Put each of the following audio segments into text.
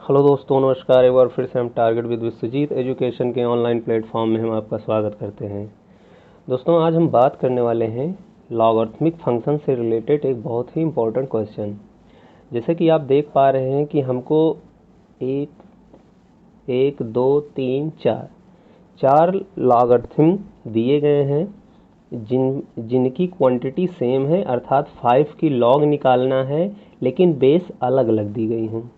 Hello दोस्तों, नमस्कार। एक बार फिर से हम टारगेट विद विश्वजीत एजुकेशन के ऑनलाइन प्लेटफॉर्म में हम आपका स्वागत करते हैं। दोस्तों, आज हम बात करने वाले हैं लॉगरिथमिक फंक्शन से रिलेटेड एक बहुत ही इम्पोर्टेंट क्वेश्चन। जैसे कि आप देख पा रहे हैं कि हमको एक दो तीन चार लॉगरिथम दिए गए हैं जिनकी क्वांटिटी सेम है, अर्थात 5 की लॉग निकालना है, लेकिन बेस अलग अलग दी गई हैं।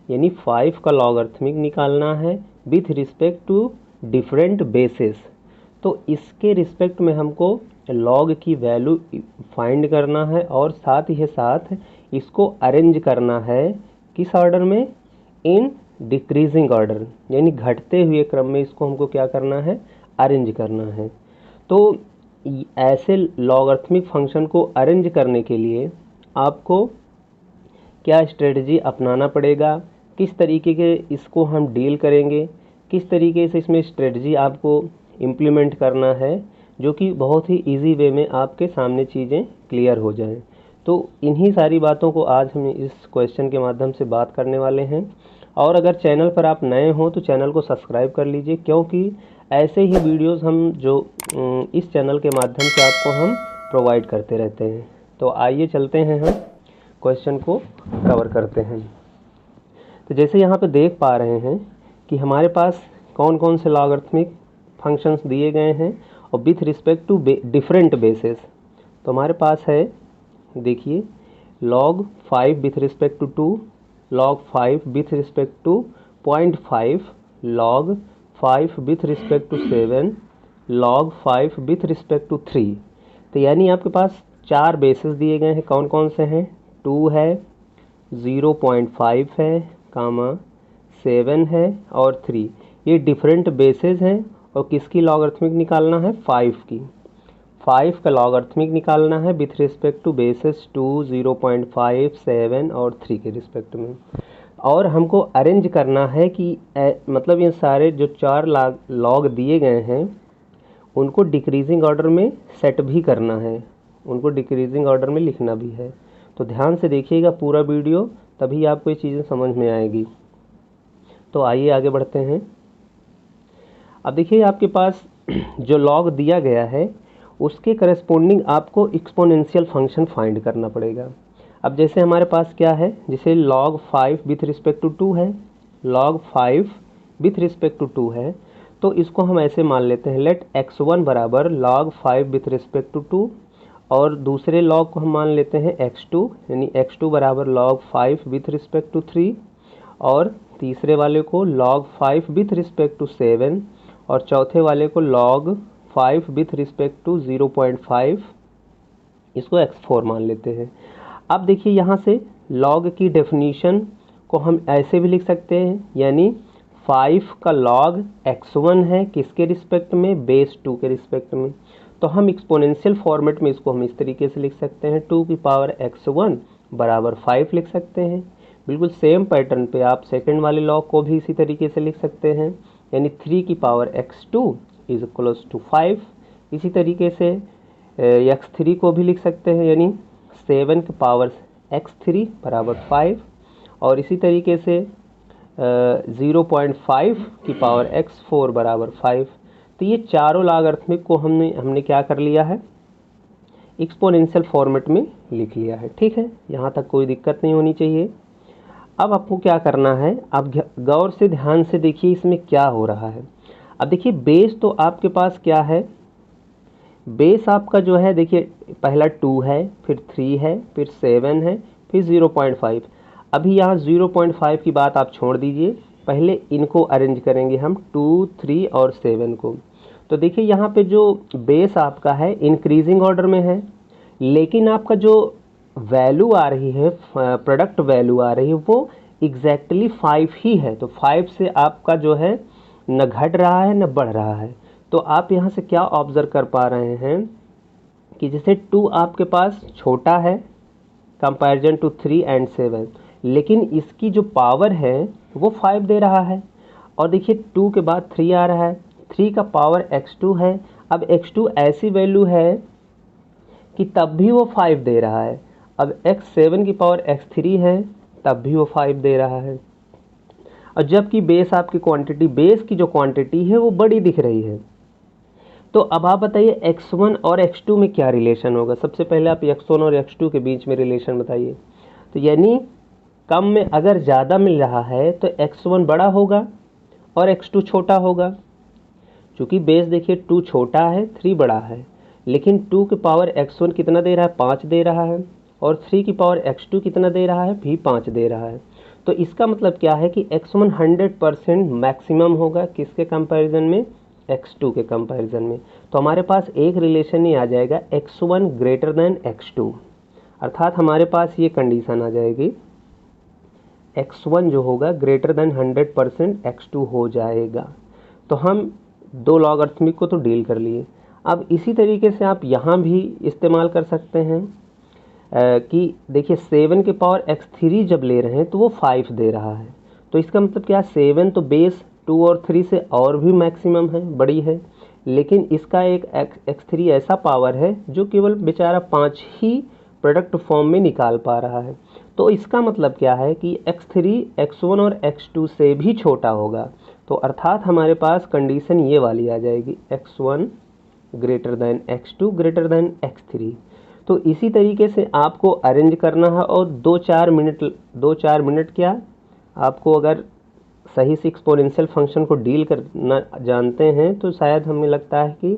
यानी 5 का लॉगरिथमिक निकालना है with respect to different basis. तो इसके रिस्पेक्ट में हमको लॉग की वैल्यू फाइंड करना है और साथ ही साथ इसको अरेंज करना है। किस ऑर्डर में? इन डिक्रीजिंग ऑर्डर, यानी घटते हुए क्रम में इसको हमको क्या करना है? अरेंज करना है। तो ऐसे लॉगरिथमिक फंक्शन को अरेंज करने के लिए आपको क्या स्ट्रेटजी अपनाना पड़ेगा, किस तरीके के इसको हम डील करेंगे, किस तरीके से इसमें स्ट्रेटजी आपको इम्प्लीमेंट करना है, जो कि बहुत ही इजी वे में आपके सामने चीज़ें क्लियर हो जाएं। तो इन्हीं सारी बातों को आज हम इस क्वेश्चन के माध्यम से बात करने वाले हैं। और अगर चैनल पर आप नए हो तो चैनल को सब्सक्राइब कर लीजिए, क्योंकि ऐसे ही वीडियोस हम जो इस चैनल के माध्यम से आपको हम प्रोवाइड करते रहते हैं। तो आइए चलते हैं, हम क्वेश्चन को कवर करते हैं। तो जैसे यहाँ पे देख पा रहे हैं कि हमारे पास कौन कौन से लॉगरिथमिक फंक्शंस दिए गए हैं और with respect to different basis. तो हमारे पास है, देखिए, log 5 with respect to 2, log 5 with respect to 0.5, log 5 with respect to 7, log 5 with respect to 3। तो यानी आपके पास 4 बेसिस दिए गए हैं। कौन कौन से हैं? 2 है, 0.5 है, 7 है और 3। ये डिफरेंट बेसिस हैं और किसकी लॉगरिथमिक निकालना है? 5 की। 5 का लॉगरिथमिक निकालना है विथ रिस्पेक्ट टू बेसिस 2, 0.5, 7 और 3 के रिस्पेक्ट में। और हमको अरेंज करना है कि मतलब ये सारे जो 4 लॉग दिए गए हैं उनको डिक्रीजिंग ऑर्डर में सेट भी करना है, उनको डिक्रीजिंग ऑर्डर में लिखना भी है। तो ध्यान से देखिएगा पूरा वीडियो, तभी आपको ये चीज़ें समझ में आएगी। तो आइए आगे बढ़ते हैं। अब देखिए, आपके पास जो लॉग दिया गया है उसके करस्पॉन्डिंग आपको एक्सपोनेंशियल फंक्शन फाइंड करना पड़ेगा। अब जैसे हमारे पास क्या है, जैसे log 5 विथ रिस्पेक्ट टू 2 है, log 5 विथ रिस्पेक्ट टू 2 है, तो इसको हम ऐसे मान लेते हैं, लेट x1 बराबर log 5 विथ रिस्पेक्ट टू 2, और दूसरे लॉग को हम मान लेते हैं x2, यानी x2 बराबर log 5 विथ रिस्पेक्ट टू 3, और तीसरे वाले को log 5 विथ रिस्पेक्ट टू 7, और चौथे वाले को log 5 विथ रिस्पेक्ट टू 0.5, इसको x4 मान लेते हैं। अब देखिए, यहाँ से log की डेफिनीशन को हम ऐसे भी लिख सकते हैं, यानी 5 का log x1 है, किसके रिस्पेक्ट में? बेस 2 के रिस्पेक्ट में। तो हम एक्सपोनेंशियल फॉर्मेट में इसको हम इस तरीके से लिख सकते हैं, 2 की पावर x1 बराबर 5 लिख सकते हैं। बिल्कुल सेम पैटर्न पे आप सेकंड वाले लॉग को भी इसी तरीके से लिख सकते हैं, यानी 3 की power x2 is equals to 5। इसी तरीके से x3 को भी लिख सकते हैं, यानी 7 की पावर x3 बराबर 5, और इसी तरीके से 0.5 की पावर x4 बराबर 5। तो ये चारों लॉगरिथमिक को हमने क्या कर लिया है? एक्सपोनेंशियल फॉर्मेट में लिख लिया है। ठीक है, यहाँ तक कोई दिक्कत नहीं होनी चाहिए। अब आपको क्या करना है, आप गौर से ध्यान से देखिए इसमें क्या हो रहा है। अब देखिए, बेस तो आपके पास क्या है? बेस आपका जो है, देखिए, पहला 2 है, फिर 3 है, फिर 7 है, फिर 0.5। अभी यहाँ 0.5 की बात आप छोड़ दीजिए, पहले इनको अरेंज करेंगे हम, 2, 3 और 7 को। तो देखिए, यहाँ पे जो बेस आपका है इंक्रीजिंग ऑर्डर में है, लेकिन आपका जो वैल्यू आ रही है, प्रोडक्ट वैल्यू आ रही है, वो एग्जैक्टली 5 ही है। तो 5 से आपका जो है न घट रहा है न बढ़ रहा है। तो आप यहाँ से क्या ऑब्जर्व कर पा रहे हैं कि जैसे 2 आपके पास छोटा है कंपैरिजन टू 3 एंड 7, लेकिन इसकी जो पावर है वो 5 दे रहा है। और देखिए, 2 के बाद 3 आ रहा है, 3 का पावर x2 है। अब x2 ऐसी वैल्यू है कि तब भी वो 5 दे रहा है। अब x7 की पावर x3 है, तब भी वो 5 दे रहा है। और जबकि बेस आपकी क्वांटिटी, बेस की जो क्वांटिटी है वो बड़ी दिख रही है। तो अब आप बताइए x1 और x2 में क्या रिलेशन होगा। सबसे पहले आप x1 और x2 के बीच में रिलेशन बताइए। तो यानी कम में अगर ज़्यादा मिल रहा है तो x1 बड़ा होगा और x2 छोटा होगा। चूँकि बेस देखिए 2 छोटा है, 3 बड़ा है, लेकिन 2 की पावर x1 कितना दे रहा है, 5 दे रहा है, और 3 की पावर x2 कितना दे रहा है, भी 5 दे रहा है। तो इसका मतलब क्या है कि x1 100% मैक्सिमम होगा किसके कंपैरिजन में, x2 के कंपैरिजन में। तो हमारे पास एक रिलेशन ही आ जाएगा x1 ग्रेटर देन x2, अर्थात हमारे पास ये कंडीशन आ जाएगी x1 जो होगा ग्रेटर देन 100% x2 हो जाएगा। तो हम दो लॉगरिथमिक को तो डील कर लिए। अब इसी तरीके से आप यहाँ भी इस्तेमाल कर सकते हैं कि देखिए 7 के पावर x3 जब ले रहे हैं तो वो 5 दे रहा है। तो इसका मतलब क्या, 7 तो बेस 2 और 3 से और भी मैक्सिमम है, बड़ी है, लेकिन इसका एक x3 ऐसा पावर है जो केवल बेचारा 5 ही प्रोडक्ट फॉर्म में निकाल पा रहा है। तो इसका मतलब क्या है कि x3 x1 और x2 से भी छोटा होगा। तो अर्थात हमारे पास कंडीशन ये वाली आ जाएगी x1 greater than x2 greater than x3। तो इसी तरीके से आपको अरेंज करना है और 2-4 मिनट क्या, आपको अगर सही से एक्सपोनेंशियल फंक्शन को डील करना जानते हैं तो शायद हमें लगता है कि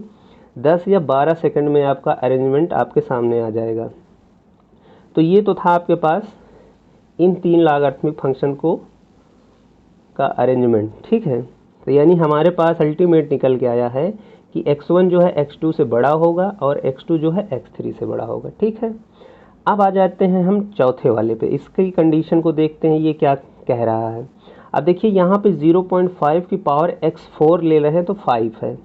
10 या 12 सेकंड में आपका अरेंजमेंट आपके सामने आ जाएगा। तो ये तो था आपके पास इन 3 लॉगरिथमिक फंक्शन को का अरेंजमेंट, ठीक है। तो यानी हमारे पास अल्टीमेट निकल के आया है कि x1 जो है x2 से बड़ा होगा और x2 जो है x3 से बड़ा होगा, ठीक है। अब आ जाते हैं हम चौथे वाले पे, इसकी कंडीशन को देखते हैं ये क्या कह रहा है। अब देखिए यहाँ पे 0.5 की पावर x4 ले रहे हैं तो 5 है।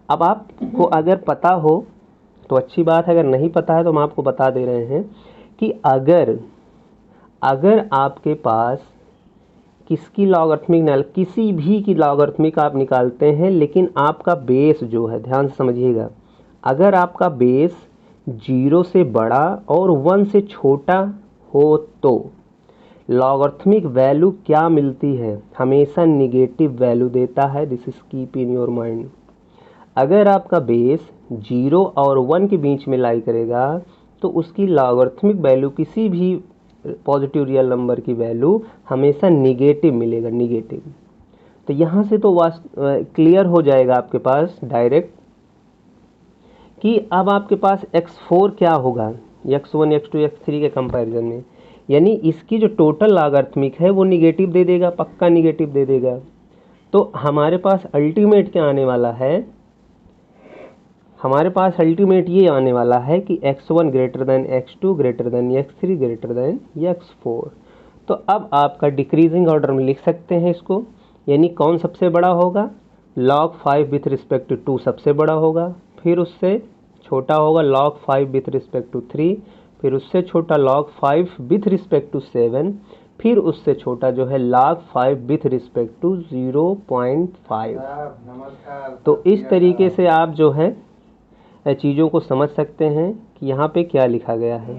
अब आपको अगर पता हो तो अच्छी बात है, अगर नहीं पता है तो हम आपको बता दे रहे हैं कि अगर आपके पास किसकी लॉगरिथमिक किसी भी की लॉगरिथमिक आप निकालते हैं, लेकिन आपका बेस जो है, ध्यान से समझिएगा, अगर आपका बेस 0 से बड़ा और 1 से छोटा हो तो लॉगरिथमिक वैल्यू क्या मिलती है, हमेशा निगेटिव वैल्यू देता है। This is keep in your mind. अगर आपका बेस 0 और 1 के बीच में लाई करेगा तो उसकी लॉगरिथमिक वैल्यू किसी भी पॉजिटिव रियल नंबर की वैल्यू हमेशा निगेटिव मिलेगा, निगेटिव। तो यहाँ से तो क्लियर हो जाएगा आपके पास डायरेक्ट कि अब आपके पास x4 क्या होगा x1 x2 x3 के कंपैरिजन में, यानी इसकी जो टोटल लॉगरिथमिक है वो निगेटिव दे देगा, पक्का निगेटिव दे देगा। तो हमारे पास अल्टीमेट क्या आने वाला है, हमारे पास अल्टीमेट ये आने वाला है कि x1 greater than x2 greater than x3 greater than x4। तो अब आपका डिक्रीजिंग ऑर्डर में लिख सकते हैं इसको, यानी कौन सबसे बड़ा होगा, log 5 विथ रिस्पेक्ट टू 2 सबसे बड़ा होगा, फिर उससे छोटा होगा log 5 विथ रिस्पेक्ट टू 3, फिर उससे छोटा log 5 विथ रिस्पेक्ट टू 7, फिर उससे छोटा जो है log 5 विथ रिस्पेक्ट टू 0.5। तो इस तरीके से आप जो है चीज़ों को समझ सकते हैं कि यहाँ पे क्या लिखा गया है।